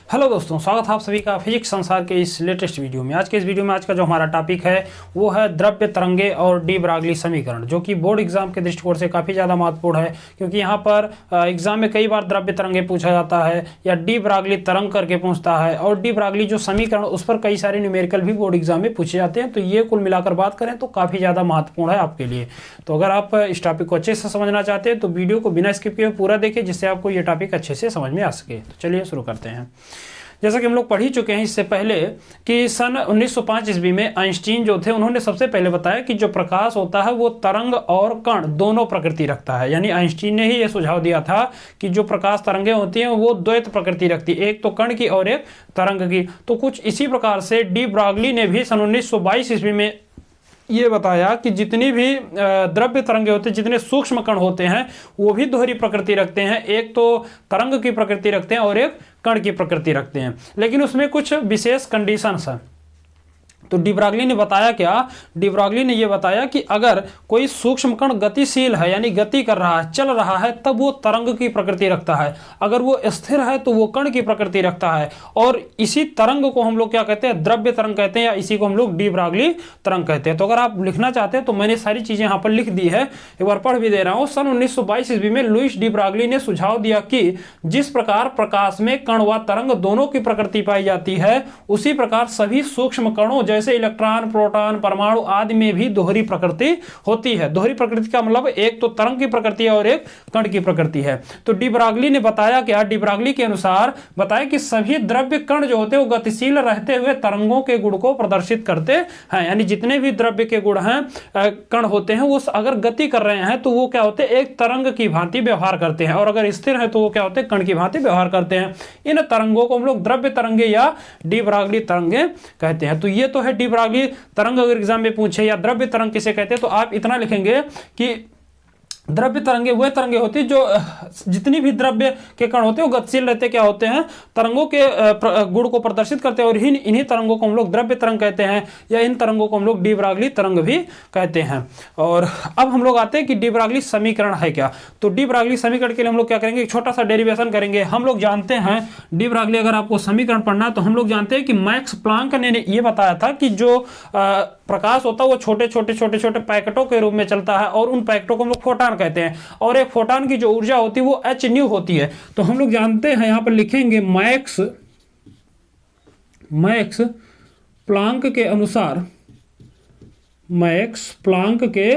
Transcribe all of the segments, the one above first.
Hello दोस्तों, स्वागत है आप सभी का फिजिक्स संसार के इस लेटेस्ट वीडियो में। आज के इस वीडियो में आज का जो हमारा टॉपिक है वो है द्रव्य तरंगे और डी ब्रागली समीकरण, जो कि बोर्ड एग्जाम के दृष्टिकोण से काफ़ी ज़्यादा महत्वपूर्ण है, क्योंकि यहाँ पर एग्जाम में कई बार द्रव्य तरंगे पूछा जाता है या डी ब्रागली तरंग करके पूछता है, और डी ब्रागली जो समीकरण उस पर कई सारे न्यूमेरिकल भी बोर्ड एग्जाम में पूछे जाते हैं। तो ये कुल मिलाकर बात करें तो काफ़ी ज़्यादा महत्वपूर्ण है आपके लिए। तो अगर आप इस टॉपिक को अच्छे से समझना चाहते हैं तो वीडियो को बिना स्किप किए पूरा देखिए, जिससे आपको ये टॉपिक अच्छे से समझ में आ सके। तो चलिए शुरू करते हैं। जैसा कि हम लोग पढ़ ही चुके हैं इससे पहले कि सन 1905 ईस्वी में आइंस्टीन जो थे उन्होंने सबसे पहले बताया कि जो प्रकाश होता है वो तरंग और कण दोनों प्रकृति रखता है। यानी आइंस्टीन ने ही ये सुझाव दिया था कि जो प्रकाश तरंगें होती हैं वो द्वैत प्रकृति रखती है, एक तो कण की और एक तरंग की। तो कुछ इसी प्रकार से डी ब्रागली ने भी सन 1922 ईस्वी में ये बताया कि जितनी भी द्रव्य तरंगे होते हैं, जितने सूक्ष्म कण होते हैं वो भी दोहरी प्रकृति रखते हैं, एक तो तरंग की प्रकृति रखते हैं और एक कण की प्रकृति रखते हैं, लेकिन उसमें कुछ विशेष कंडीशंस हैं। तो डी ब्रागली ने बताया क्या? डी ब्रागली ने यह बताया कि अगर कोई सूक्ष्म कण गतिशील है, यानी गति कर रहा है, चल रहा है, तब वो तरंग की प्रकृति रखता है। अगर वो स्थिर है तो वो कण की प्रकृति रखता है। और इसी तरंग को हम लोग क्या कहते हैं? द्रव्य तरंग कहते हैं, या इसी को हम लोग डी ब्रागली तरंग कहते हैं। तो अगर आप लिखना चाहते हैं तो मैंने सारी चीजें यहाँ पर लिख दी है, एक बार पढ़ भी दे रहा हूँ। सन 1922 ईस्वी में लुईस डी ब्रागली ने सुझाव दिया कि जिस प्रकार प्रकाश में कण व तरंग दोनों की प्रकृति पाई जाती है, उसी प्रकार सभी सूक्ष्म कणों जैसे इलेक्ट्रॉन, प्रोटॉन, परमाणु आदि में भी दोहरी प्रकृति होती है। दोहरी प्रकृति का मतलब एक तो तरंग की प्रकृति है और एक कण की प्रकृति है। तो डी ब्रागली ने बताया क्या? डी ब्रागली के अनुसार बताया कि सभी द्रव्य कण जो होते हैं वो गतिशील रहते हुए तरंगों के गुण को प्रदर्शित करते हैं। यानी जितने भी द्रव्य के गुण हैं, कण होते हैं, वो अगर गति कर रहे हैं तो वो क्या होते हैं? एक तरंग की भांति व्यवहार करते हैं, और अगर स्थिर है तो वो क्या होते हैं? कण की भांति व्यवहार करते हैं। इन तरंगों को हम लोग द्रव्य तरंगे या डी ब्रागली तरंगे कहते हैं। तो ये तो है डी ब्रागली तरंग। अगर एग्जाम में पूछे या द्रव्य तरंग किसे कहते हैं तो आप इतना लिखेंगे कि द्रव्य तरंगे वह तरंगे होती है जो जितनी भी द्रव्य के कण होते हैं वो गतिशील रहते, क्या होते हैं? तरंगों के गुण को प्रदर्शित करते हैं, और इन्हीं तरंगों को हम लोग द्रव्य तरंग कहते हैं, या इन तरंगों को हम लोग डी ब्रागली तरंग भी कहते हैं। और अब हम लोग आते हैं कि डी ब्रागली समीकरण है क्या। तो डी ब्रागली समीकरण के लिए हम लोग क्या करेंगे? एक छोटा सा डेरिवेशन करेंगे। हम लोग जानते हैं डी ब्रागली, अगर आपको समीकरण पढ़ना तो हम लोग जानते हैं कि मैक्स प्लांक ने ये बताया था कि जो प्रकाश होता है वो छोटे छोटे पैकेटों के रूप में चलता है, और उन पैकेटों को हम लोग फोटॉन कहते हैं, और एक फोटॉन की जो ऊर्जा होती है वो h न्यू होती है। तो हम लोग जानते हैं, यहां पर लिखेंगे मैक्स प्लांक के अनुसार, मैक्स प्लांक के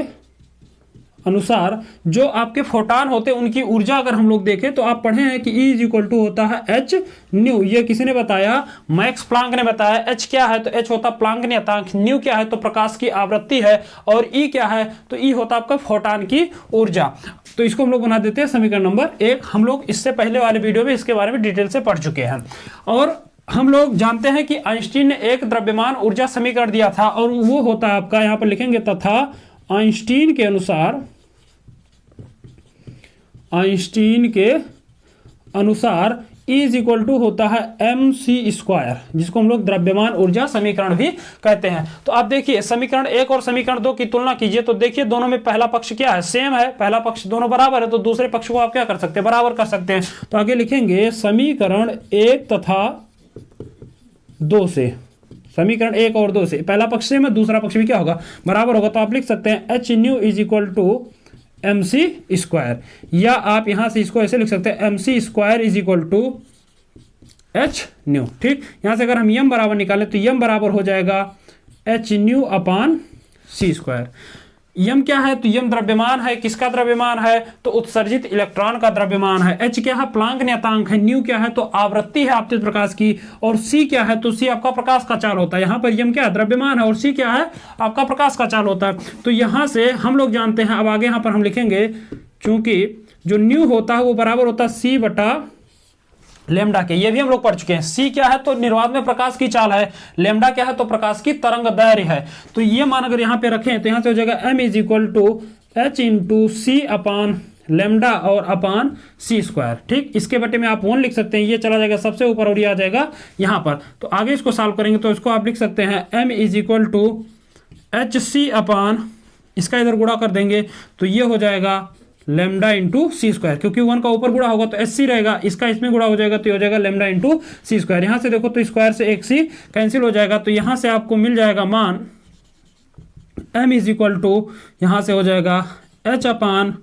अनुसार जो आपके फोटॉन होते हैं उनकी ऊर्जा अगर हम लोग देखें तो आप पढ़े हैं कि E इज इक्वल टू होता है h न्यू। ये किसी ने बताया? मैक्स प्लांक ने बताया। h क्या है? तो h होता प्लांक नियतांक। न्यू क्या है? तो प्रकाश की आवृत्ति है। और E क्या है? तो E होता आपका फोटॉन की ऊर्जा। तो इसको हम लोग बना देते हैं समीकरण नंबर 1। हम लोग इससे पहले वाले वीडियो में इसके बारे में डिटेल से पढ़ चुके हैं। और हम लोग जानते हैं कि आइंस्टीन ने एक द्रव्यमान ऊर्जा समीकरण दिया था, और वो होता है आपका, यहां पर लिखेंगे, तथा आइंस्टीन के अनुसार E इज इक्वल टू होता है mc², जिसको हम लोग द्रव्यमान ऊर्जा समीकरण भी कहते हैं। तो आप देखिए समीकरण 1 और समीकरण 2 की तुलना कीजिए तो देखिए दोनों में पहला पक्ष क्या है? सेम है, पहला पक्ष दोनों बराबर है, तो दूसरे पक्ष को आप क्या कर सकते हैं? बराबर कर सकते हैं। तो आगे लिखेंगे समीकरण 1 तथा 2 से, समीकरण 1 और 2 से पहला पक्ष सेम है, दूसरा पक्ष भी क्या होगा? बराबर होगा। तो आप लिख सकते हैं h nu is equal to mc², या आप यहां से इसको ऐसे लिख सकते हैं mc² is equal to h nu. ठीक, यहां से अगर हम m बराबर निकालें तो m बराबर हो जाएगा h न्यू अपान c²। यम क्या है? तो यम द्रव्यमान है। किसका द्रव्यमान है? तो उत्सर्जित इलेक्ट्रॉन का द्रव्यमान है। एच क्या है? प्लांक नियतांक है। न्यू क्या है? तो आवृत्ति है आपतित प्रकाश की। और सी क्या है? तो सी आपका प्रकाश का चाल होता है। यहाँ पर यम क्या है? द्रव्यमान है, और सी क्या है? आपका प्रकाश का चाल होता है। तो यहाँ से हम लोग जानते हैं, अब आगे यहाँ पर हम लिखेंगे, चूंकि जो न्यू होता है वो बराबर होता है सी बटा लेमडा के। ये भी हम लोग पढ़ चुके हैं। सी क्या है? तो निर्वात में प्रकाश की चाल है। लेमडा क्या है? तो प्रकाश की तरंग दैर्घ्य है। तो ये मान अगर यहाँ पे रखें तो यहाँ से हो जाएगा m is equal to h into C upon lambda और अपान c²। ठीक, इसके बटे में आप 1 लिख सकते हैं, ये चला जाएगा सबसे ऊपर और ये आ जाएगा यहाँ पर। तो आगे इसको सॉल्व करेंगे तो इसको आप लिख सकते हैं m is equal to H C upon, इसका इधर गुणा कर देंगे तो ये हो जाएगा लेमडा इंटू सी स्क्वायर, क्योंकि 1 का ऊपर गुणा होगा तो एस सी रहेगा, इसका इसमें गुणा हो जाएगा तो ये हो जाएगा लेमडा इंटू सी स्क्वायर। यहां से देखो तो स्क्वायर से एक सी कैंसिल हो जाएगा, तो यहां से आपको मिल जाएगा मान m इज इक्वल टू यहां से हो जाएगा h अपान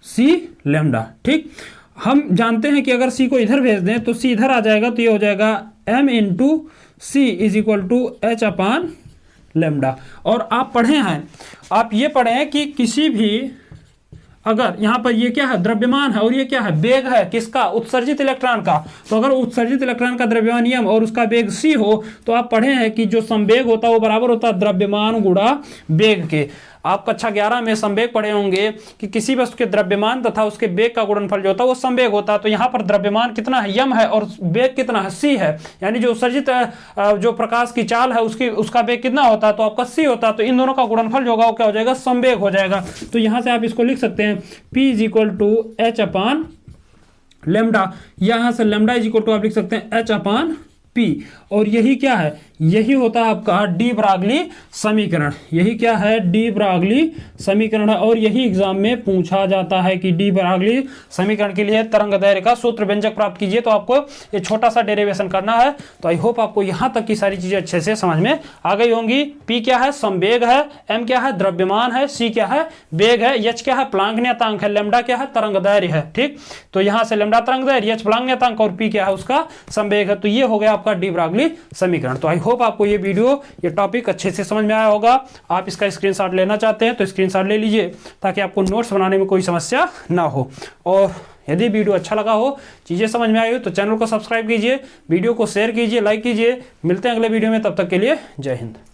सी लेमडा। ठीक, हम जानते हैं कि अगर c को इधर भेज दें तो c इधर आ जाएगा, तो ये हो जाएगा m into C is equal to H upon lambda. और आप पढ़े हैं, आप ये पढ़े हैं कि किसी भी, अगर यहाँ पर ये क्या है, द्रव्यमान है, और ये क्या है, वेग है, किसका, उत्सर्जित इलेक्ट्रॉन का। तो अगर उत्सर्जित इलेक्ट्रॉन का द्रव्यमान m और उसका वेग c हो, तो आप पढ़े हैं कि जो संवेग होता है वो बराबर होता है द्रव्यमान गुणा वेग के। आप कक्षा 11 में संवेग पढ़े होंगे कि किसी वस्तु के द्रव्यमान तथा उसके वेग का गुणनफल जो होता है वो संवेग होता है। तो यहाँ पर द्रव्यमान कितना है, m है, और वेग कितना है, c है, यानी जो उत्सर्जित जो प्रकाश की चाल है उसका वेग कितना होता है, तो आपका c होता है। तो इन दोनों का गुणनफल जो होगा वो क्या हो जाएगा, संवेग हो जाएगा। तो यहाँ से आप इसको लिख सकते हैं p is equal to H upon lambda, यहाँ से लेमडा इज इक्वल टू आप लिख सकते हैं h अपान p। और यही क्या है, यही होता है आपका डी ब्रागली समीकरण। यही क्या है, डी ब्रागली समीकरण है, और यही एग्जाम में पूछा जाता है कि डी ब्रागली समीकरण के लिए तरंग दैर्घ्य का सूत्र व्यंजक प्राप्त कीजिए। तो आपको ये छोटा सा डेरिवेशन करना है। तो आई होप आपको यहां तक की सारी चीजें अच्छे से समझ में आ गई होंगी। पी क्या है, संवेग है, एम क्या है, द्रव्यमान है, सी क्या है, वेग है, एच क्या है, प्लांक नियतांक है, लेमडा क्या है, तरंग दैर्घ्य है। ठीक, तो यहां से लेमडा तरंग दैर्घ्य, एच प्लांक नियतांक, और पी क्या है, उसका संवेग है। तो ये हो गया आपका डी ब्रागली समीकरण। तो आई होप आपको ये वीडियो, ये टॉपिक अच्छे से समझ में आया होगा। आप इसका स्क्रीनशॉट लेना चाहते हैं तो स्क्रीनशॉट ले लीजिए, ताकि आपको नोट्स बनाने में कोई समस्या ना हो। और यदि वीडियो अच्छा लगा हो, चीजें समझ में आई हो, तो चैनल को सब्सक्राइब कीजिए, वीडियो को शेयर कीजिए, लाइक कीजिए। मिलते हैं अगले वीडियो में, तब तक के लिए जय हिंद।